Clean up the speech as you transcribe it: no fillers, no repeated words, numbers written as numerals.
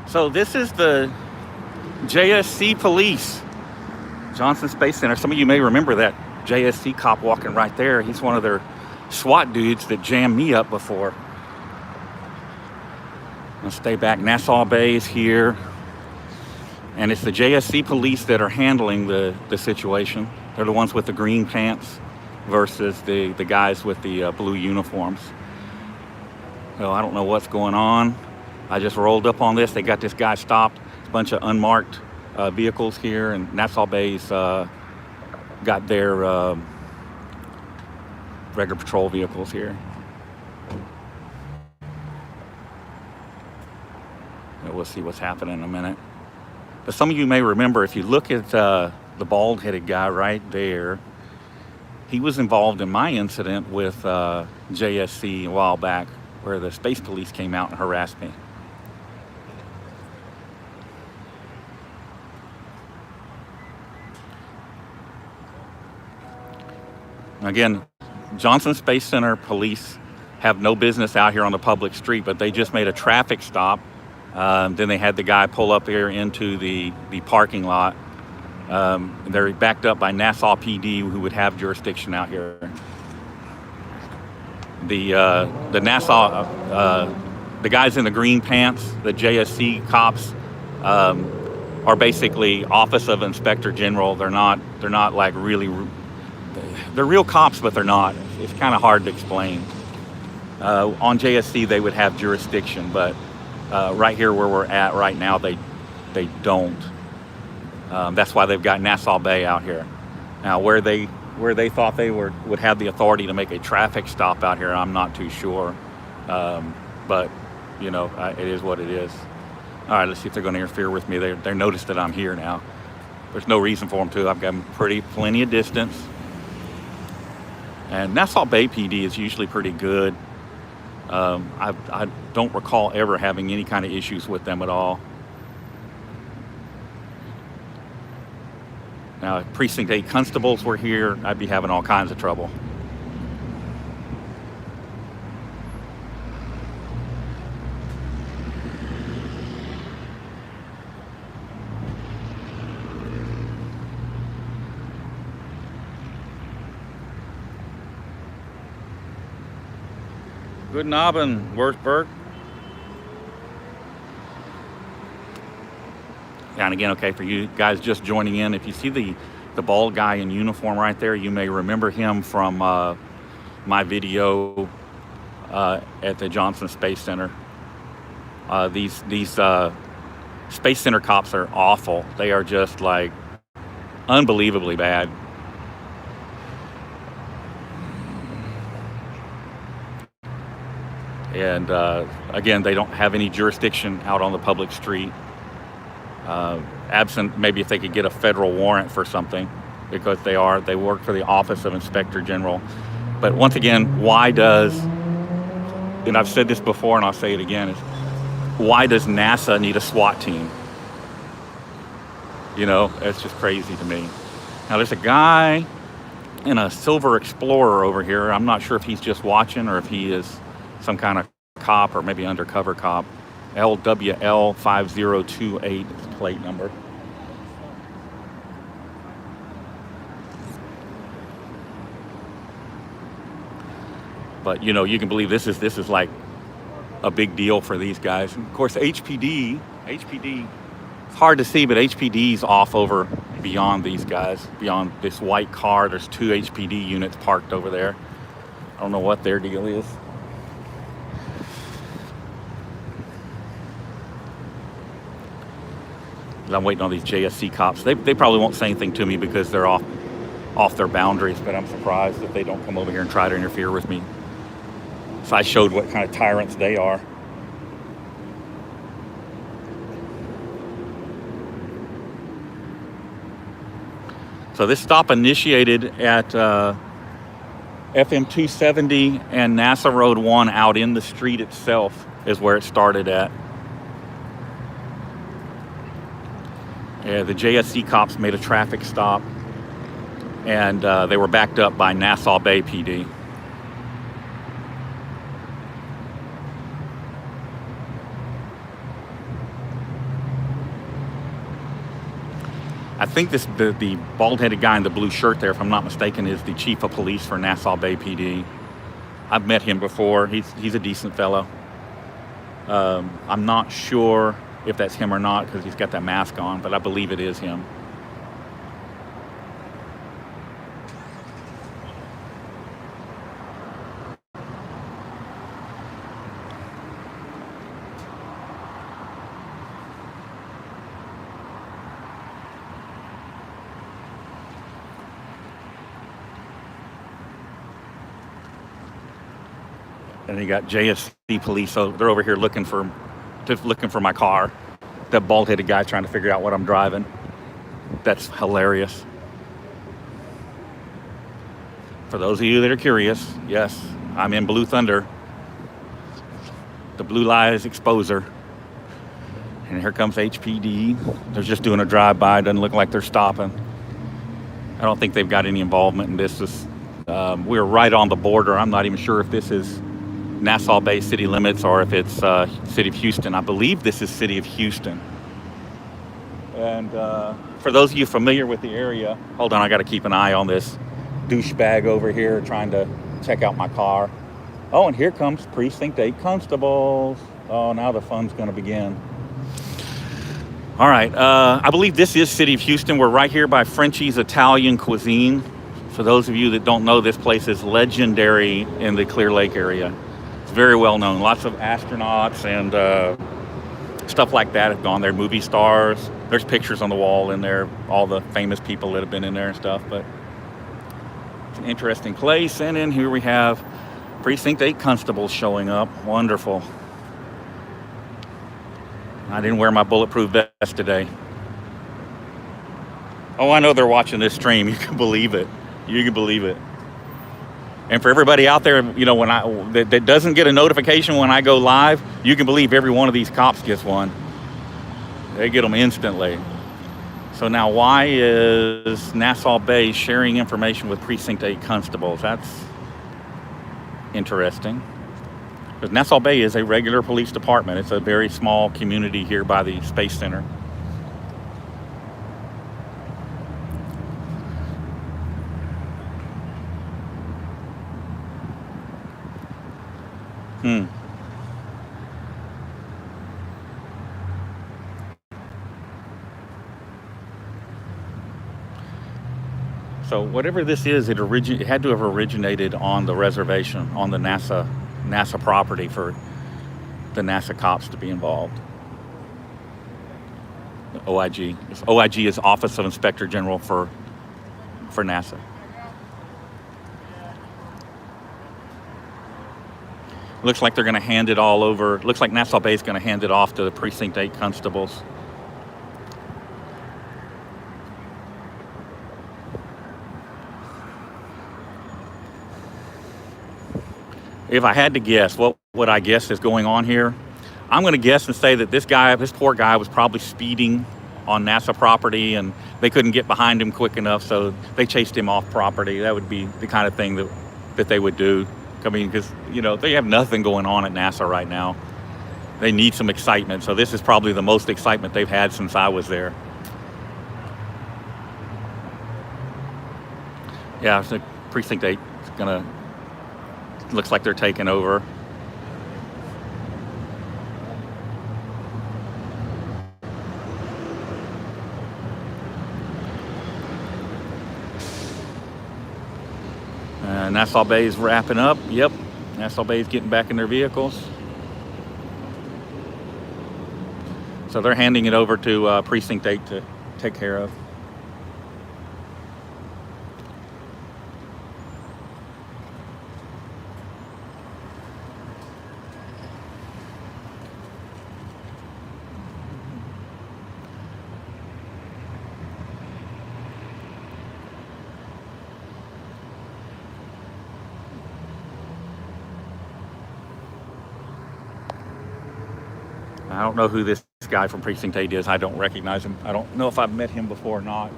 So this is the JSC police, Johnson Space Center. Some of you may remember that JSC cop walking right there. He's one of their SWAT dudes that jammed me up before. I'll stay back. Nassau Bay is here. And it's the JSC police that are handling the situation. They're the ones with the green pants versus the guys with the blue uniforms. Well, I don't know what's going on. I just rolled up on this. They got this guy stopped. A bunch of unmarked vehicles here, and Nassau Bay's got their regular patrol vehicles here. We'll see what's happening in a minute. But some of you may remember, if you look at the bald-headed guy right there, he was involved in my incident with JSC a while back, where the space police came out and harassed me. Again, Johnson Space Center police have no business out here on the public street, but they just made a traffic stop. Then they had the guy pull up here into the parking lot. They're backed up by Nassau PD, who would have jurisdiction out here. The Nassau, the guys in the green pants, the JSC cops, are basically Office of Inspector General. They're not like really, they're real cops, but they're not. It's kind of hard to explain. On JSC, they would have jurisdiction, but right here where we're at right now, they don't. That's why they've got Nassau Bay out here. Now, where they thought they would have the authority to make a traffic stop out here, I'm not too sure. But you know, it is what it is. All right, let's see if they're going to interfere with me. They noticed that I'm here now. There's no reason for them to. I've got plenty of distance. And Nassau Bay PD is usually pretty good. I don't recall ever having any kind of issues with them at all. Now, if Precinct 8 constables were here, I'd be having all kinds of trouble. Good Abend, Wurzburg. Yeah, and again, okay, for you guys just joining in, if you see the bald guy in uniform right there, you may remember him from my video at the Johnson Space Center. These Space Center cops are awful. They are just like unbelievably bad. And again, they don't have any jurisdiction out on the public street. Absent maybe if they could get a federal warrant for something, because they work for the Office of Inspector General. But once again, why does, and I've said this before and I'll say it again, is why does NASA need a SWAT team? You know, it's just crazy to me. Now there's a guy in a Silver Explorer over here. I'm not sure if he's just watching or if he is some kind of cop or maybe undercover cop. LWL5028 is the plate number. But you know, you can believe this is like a big deal for these guys. And of course, HPD, it's hard to see, but HPD's off over beyond these guys, beyond this white car. There's 2 HPD units parked over there. I don't know what their deal is. I'm waiting on these JSC cops. They probably won't say anything to me because they're off their boundaries, but I'm surprised that they don't come over here and try to interfere with me. So I showed what kind of tyrants they are. So this stop initiated at FM 270 and NASA Road 1 out in the street itself is where it started at. The JSC cops made a traffic stop, and they were backed up by Nassau Bay PD. I think the bald-headed guy in the blue shirt there, if I'm not mistaken, is the chief of police for Nassau Bay PD. I've met him before. He's a decent fellow. I'm not sure if that's him or not because he's got that mask on, but I believe it is him. And you got JSC police, so they're over here looking for my car. That bald-headed guy trying to figure out what I'm driving. That's hilarious. For those of you that are curious, yes, I'm in Blue Thunder, the Blue Lies Exposer. And here comes HPD. They're just doing a drive-by. Doesn't look like they're stopping. I don't think they've got any involvement in this. We're right on the border. I'm not even sure if this is Nassau Bay city limits or if it's City of Houston. I believe this is City of Houston. And for those of you familiar with the area, hold on, I got to keep an eye on this douchebag over here trying to check out my car. Oh, and here comes Precinct 8 constables. Oh, now the fun's going to begin. All right, I believe this is City of Houston. We're right here by Frenchie's Italian Cuisine. For those of you that don't know, this place is legendary in the Clear Lake area. It's very well known. Lots of astronauts and stuff like that have gone there. Movie stars. There's pictures on the wall in there. All the famous people that have been in there and stuff. But it's an interesting place. And then here we have Precinct 8 constables showing up. Wonderful. I didn't wear my bulletproof vest today. Oh, I know they're watching this stream. You can believe it. You can believe it. And for everybody out there, you know, that doesn't get a notification when I go live, you can believe every one of these cops gets one. They get them instantly. So now, why is Nassau Bay sharing information with Precinct 8 constables? That's interesting. Because Nassau Bay is a regular police department. It's a very small community here by the Space Center. So whatever this is, it had to have originated on the reservation, on the NASA property for the NASA cops to be involved. The OIG. OIG is Office of Inspector General for NASA. Looks like they're going to hand it all over. Looks like Nassau Bay is going to hand it off to the Precinct 8 constables. If I had to guess, what would I guess is going on here? I'm going to guess and say that this poor guy was probably speeding on NASA property and they couldn't get behind him quick enough, so they chased him off property. That would be the kind of thing that they would do. I mean, because, you know, they have nothing going on at NASA right now. They need some excitement, so this is probably the most excitement they've had since I was there. Yeah, so Precinct 8 is going to... Looks like they're taking over. Nassau Bay is wrapping up. Yep, Nassau Bay is getting back in their vehicles. So they're handing it over to Precinct 8 to take care of. I don't know who this guy from Precinct 8 is. I don't recognize him. I don't know if I've met him before or not.